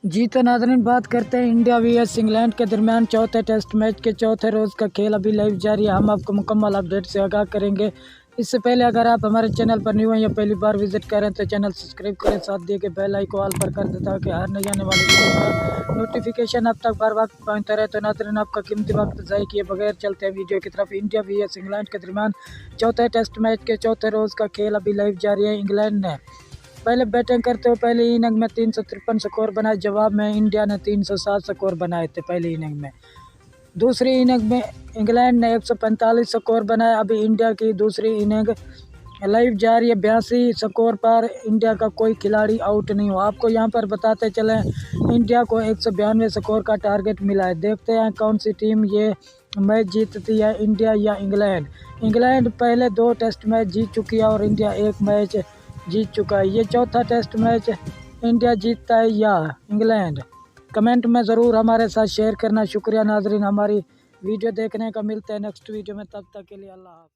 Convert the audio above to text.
जी तो नाज़रीन, बात करते हैं इंडिया वीएस इंग्लैंड के दरमियान चौथे टेस्ट मैच के चौथे रोज़ का खेल अभी लाइव जारी है। हम आपको मुकम्मल अपडेट से आगाह करेंगे। इससे पहले अगर आप हमारे चैनल पर न्यू हैं या पहली बार विजिट करें तो चैनल सब्सक्राइब करें, साथ दिए के बेल आइकन ऑल पर कर दें ताकि हर नई आने वाली वीडियो का नोटिफिकेशन अब तक बर वक्त पहुँचता रहे। तो नाज़रीन, आपका कीमती वक्त ज़ाय किए बगैर चलते हैं वीडियो की तरफ। इंडिया वीएस इंग्लैंड के दरमियान चौथे टेस्ट मैच के चौथे रोज़ का खेल अभी लाइव जारी है। इंग्लैंड ने पहले बैटिंग करते हुए पहली इनिंग में 353 स्कोर बनाए, जवाब में इंडिया ने 307 स्कोर बनाए थे पहली इनिंग में। दूसरी इनिंग में इंग्लैंड ने 145 स्कोर बनाए। अभी इंडिया की दूसरी इनिंग लाइव जारी है। 82 स्कोर पर इंडिया का कोई खिलाड़ी आउट नहीं हुआ। आपको यहां पर बताते चलें, इंडिया को 192 स्कोर का टारगेट मिला है। देखते हैं कौन सी टीम ये मैच जीतती है, इंडिया या इंग्लैंड। इंग्लैंड पहले 2 टेस्ट मैच जीत चुकी है और इंडिया 1 मैच जीत चुका है। ये चौथा टेस्ट मैच इंडिया जीतता है या इंग्लैंड, कमेंट में ज़रूर हमारे साथ शेयर करना। शुक्रिया नाजरीन, हमारी वीडियो देखने का। मिलते हैं नेक्स्ट वीडियो में, तब तक के लिए अल्लाह हाफ़िज़।